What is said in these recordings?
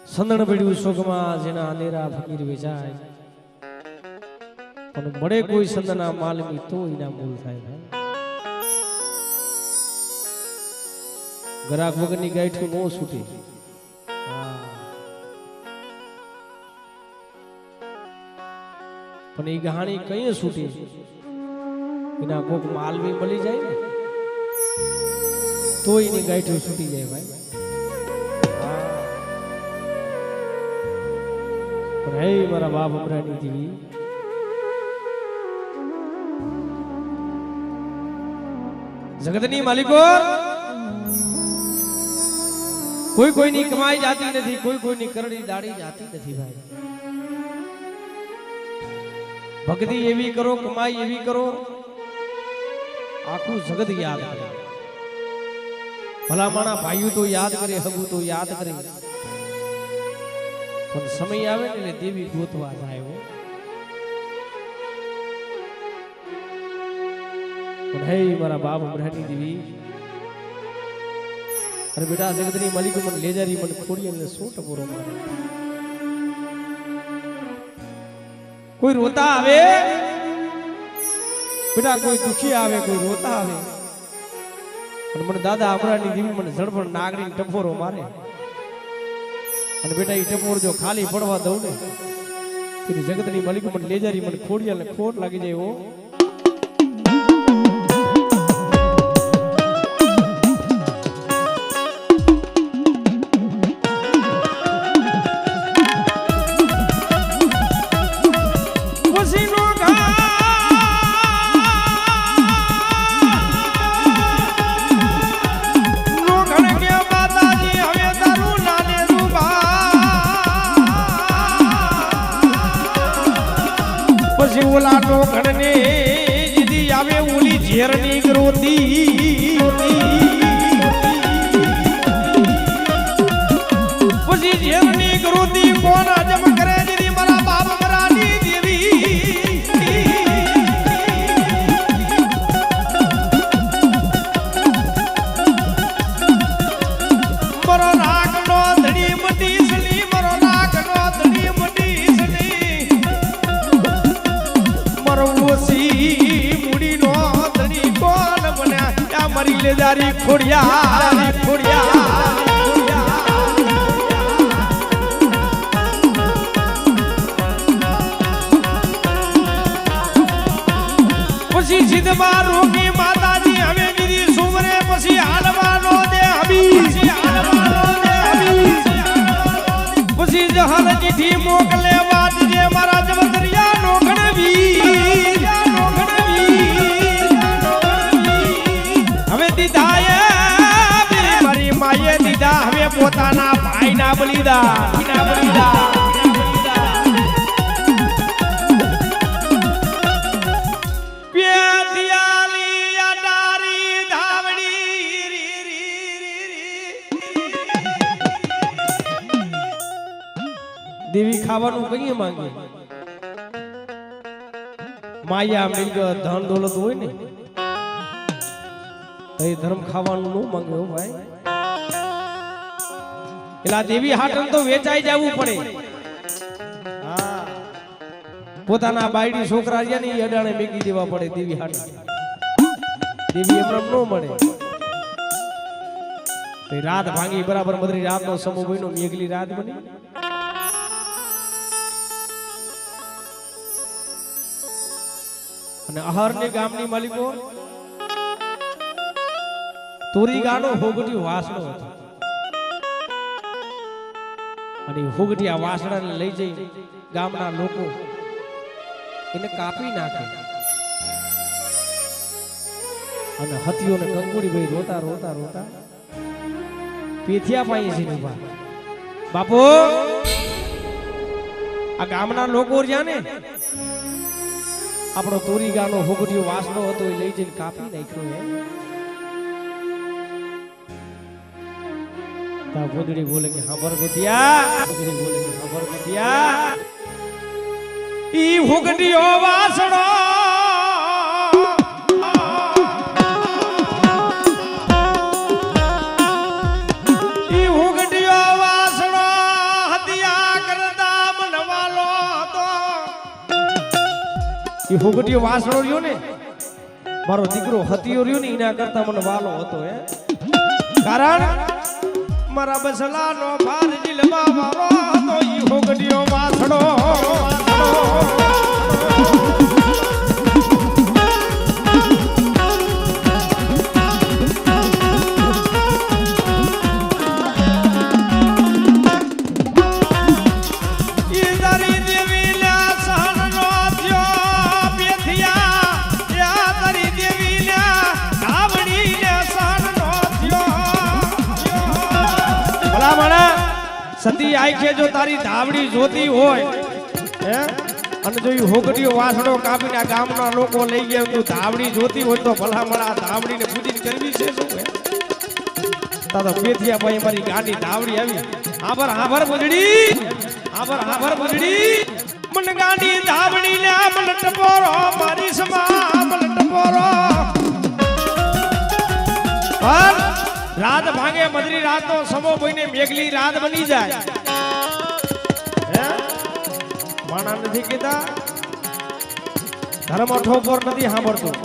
સંદણ પડ્યું શોકમાં જેના અંધેરા ફકીર વેચાય પણ મળે કોઈ સંદના માલમી તો એના મૂળ થાય ભાઈ ગરાક વગરની ગાંઠું નો છૂટે પણ એ કહાણી કઈ છૂટે એના કોક માલવી મળી જાય ને તો એની ગાંઠું છૂટી જાય ભાઈ પણ હે મારા બાપ અમરાની દેવી જગતની માલિકો કોઈ કોઈની કમાઈ જાતી નથી કોઈ કોઈની કરડી દાડી જાતી નથી ભાઈ ભક્તિ એવી કરો કમાઈ એવી કરો આખું જગત યાદ કરે ભલામાણા ભાઈઓ તો યાદ કરે હગુ તો યાદ કરે પણ સમય આવે ને એટલે દેવી ગોતવા જાય પણ હે મારા બાપ અમરાની દેવી અરે બેટા જગતની માલિક મને લેજારી મને ખોડી અને શું ટપોરો મારે કોઈ રોતા આવે બેટા કોઈ દુખી આવે કોઈ રોતા આવે અને મને દાદા અમરાની દેવી મને ઝડપણ નાગરી ટપોરો મારે અને બેટા એ ટપોર જો ખાલી પડવા દઉં ને તેની જગતની માલિક મને લેજારી મને ખોડી અને ખોટ લાગી જાય એવો ઓલા નો ઘણને જીદી આવે ઓલી ઝેરની ગ્રોતી પછી ઝેરની ગ્રોતી કોણ અજમ કરે જીદી મારા બાપ મરાની દેવી મરો નાક નો ધડી મટી સલી મરો નાક નો ધડી મટી મુડી નો ધણી કોણ બન્યા મારી લેદારી ખોડિયા પછી સિદ્ધમાં રોગી માતાજી હવે દીદી સુમરે પછી હાલવાનો દે પછી જહાન ચીઠી મોકલે વાત જે મારા જવતરિયા નો ગણવી પોતાના ભાઈ ના બલિદાન દેવી ખાવાનું કઈ માંગે માયા મિલકત ધન દોલત હોય ને એ ધર્મ ખાવાનું ન માંગે ભાઈ એલા દેવી હાટન તો વેચાઈ જવું પડે પોતાના બાયડી છોકરા છે ને એ અડાણે મેકી દેવા પડે દેવી હાટન દેવી એમ ન મળે રાત ભાંગી બરાબર મધરી રાત નો સમૂહ બન્યો મેઘલી રાત બની અને અહરની ગામની માલિકો તોરી ગાનો હોગટી વાસણો હતો અને હોગટિયા વાસણાને લઈ જઈ ગામના લોકો એને કાપી નાખે અને હથિયોને કંકુડી ભાઈ રોતા રોતા રોતા પેથિયા પાઈ છે ઉભા બાપુ આ ગામના લોકો જ્યાં ને આપણો તોરી ગાનો હોગટિયો વાસણો હતો એ લઈ જઈને કાપી નાખ્યો ભોગડી બોલે કે ખબર ગોતિયા ભોગડી બોલે કે ખબર ગોતિયા ઈ ભોગડીઓ વાસણો ઈ ભોગડીઓ વાસણો એ હોગટીયો વાસણો રહ્યો ને મારો દીકરો હતિયો રહ્યો ને એના કરતા મને વાલો હતો હે કારણ મારા બસલાનો ભાર દિલમાં મારો હતો ઈ હોગટીયો વાસણો સતી આંખે જો તારી ધાવડી જોતી હોય હે અને જો ઈ હોગડીયો વાસણો કાપીને આ ગામના લોકો લઈ ગયા તું ધાવડી જોતી હોય તો ભલા મળા ધાવડીને પૂજીને કરવી છે શું હે તાતો પેથિયા ભાઈ મારી ગાડી ધાવડી આવી આભર બજડી મન ગાડી ધાવડી ને મન ટપોરો મારી સમા મન ટપોરો પર રાત ભાંગે મધરી રાત નો સમો ભઈને મેઘલી રાત બની જાય હે માણા નથી કીધા ધર્મ ઠોપર નથી સાંભળતું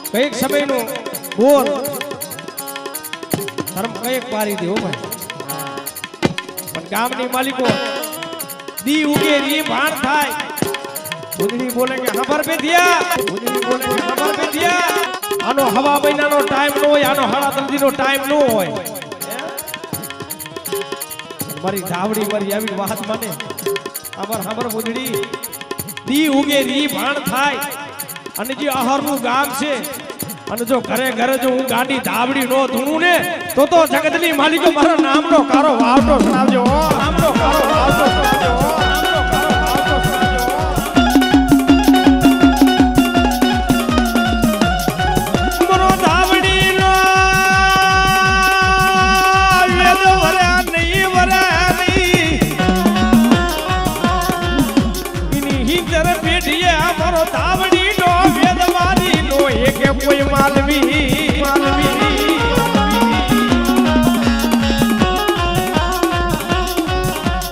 કઈક સમયનો બોલ ધર્મ કઈક પારી દે હો ભાઈ પણ ગામની માલિકો દી ઉગે રી ભાણ થાય ઉદડી બોલે કે હબર બેધિયા આનો હવા મહિનાનો ટાઈમ નો હોય આનો હાડા તંદીનો ટાઈમ નો હોય મારી ધાવડી મારી આવી વાત મને હબર બુજડી દી ઉગે રી ભાણ થાય અને જે આહારનું ગામ છે અને જો ઘરે જો હું ગાંડી ધાવડી નો ધૂણું ને તો જગતની માલિકો મારા નામનો કારો વાવટો સુનાવજો નામનો કારો વાવટો સુનાવજો કોઈ માલવી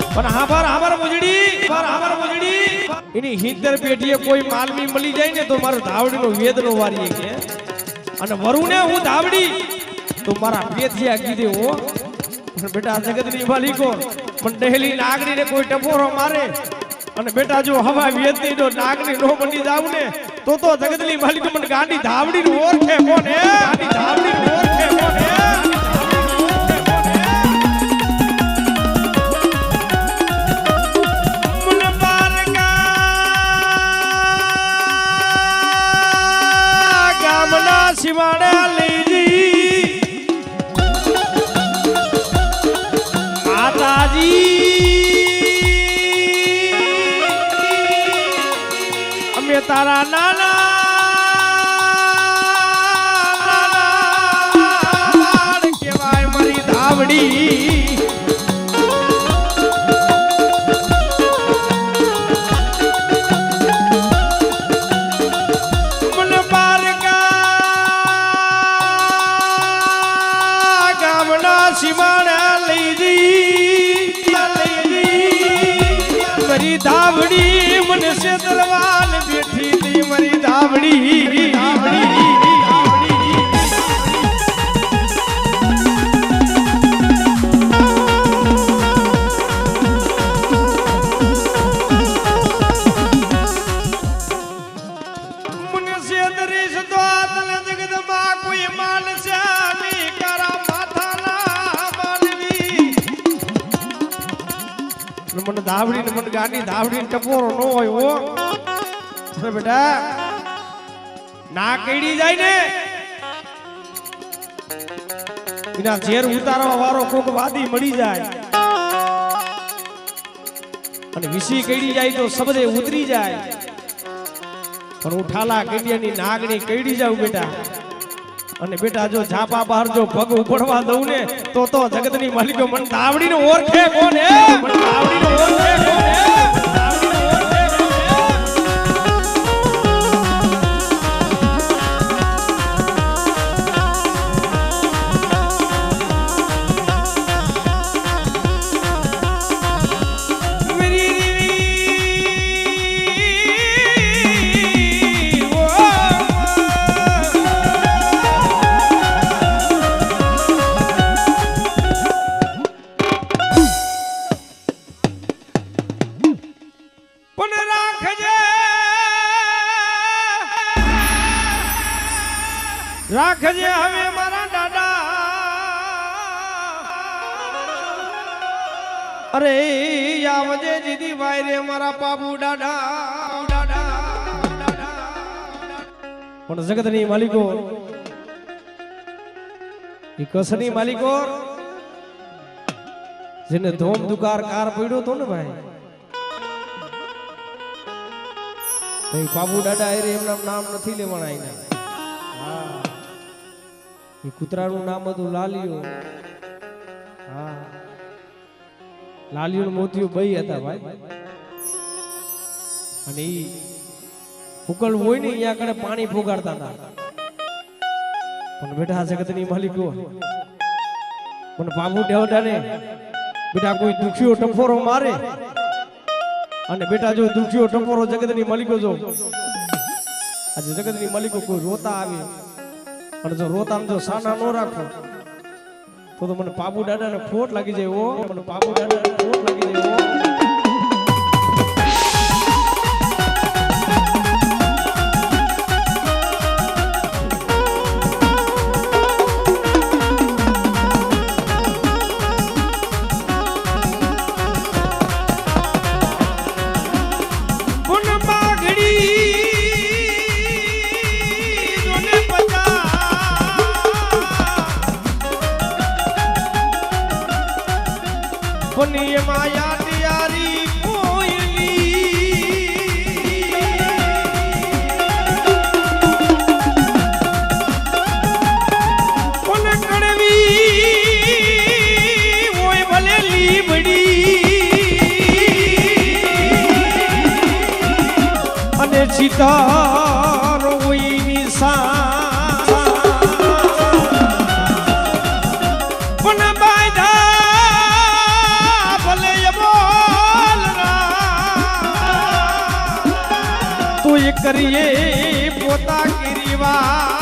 પણ હાબર મુજડી એની હિંદર પેઢીએ કોઈ માલવી મળી જાય ને તો મારો ધાવડીનો વેદનો વારીએ કે અને વરુને હું ધાવડી તો મારા પેથિયા કીધે હો બેટા જગતની માલિકો પણ ડહેલી નાગરીને કોઈ ટપોરો મારે અને બેટા જો હવા વેદની જો નાગરી નો બની જાવ ને તો જગતની માલિકો મને ગાંડી ધાવડી નું ઓળખે કોને ગાંડી ધાવડી નું ઓળખે કોને મુન પારકા ગામના શિવાડા લઈજી માતાજી તારા નાના કેવાય મારી ધાવડી મન પારકા ગામના સીમાડા લઈ જઈ મારી ધાવડી મને સેતરવાલ બેઠી તી મારી ધાવડી મને સેતરીશ તો આતલ જગદમાં કોઈ માનસ્યા ની કરા માથાના માનવી મને ધાવડી ને મને ગાડી ધાવડી ટપોરો નો હોય હો બેટા ના કઈડી જાય ને એના ઝેર ઉતારવા વાળો કોક વાદી મળી જાય અને વિસી કઈડી જાય તો સબદે ઉતરી જાય પણ હું ઠાલા કઈડિયાની નાગણી કઈડી જાઉં બેટા અને બેટા જો ઝાપા બહાર જો પગ ઉપડવા દઉં ને તો જગતની માલિકો મને ધાવડીને ઓળખે કોને મને ધાવડીને ઓળખે કોને અરે આવજે જીદી ભાઈ રે મારા બાબુ દાડા પણ જગતની માલિકો એ કસની માલિકો જેને ધોમ દુકાર કાર પડ્યો તો ને ભાઈ બાબુ દાદા એમના નામ નથી લેવાના એના એ કૂતરાનું નામ હતું લાલિયો હા લાલિયો મોતિયો ભાઈ હતા ભાઈ અને ઈ ઉકલ હોય ને અહીંયા કડે પાણી ફોગાડતા હતા પણ બેટા જગતની માલિકો પણ બાબુ દાદા ને બેટા કોઈ દુખિયો ટફોરો મારે અને બેટા જો દુખિયો ટપોરો જગતની માલિકો જો આજે જગતની માલિકો કોઈ રોતા આવે અને જો રોતા જો સાના નો રાખો તો મને બાબુ દાદાને ખોટ લાગી જાય ઓ મને બાબુ દાદાને ખોટ લાગી જાય ઓ માયા તિયારી કોયલી કોને કડવી ઓય ભલે લીમડી અને સિતારો ઓય નિશા કરીએ પોતા ગીરીવા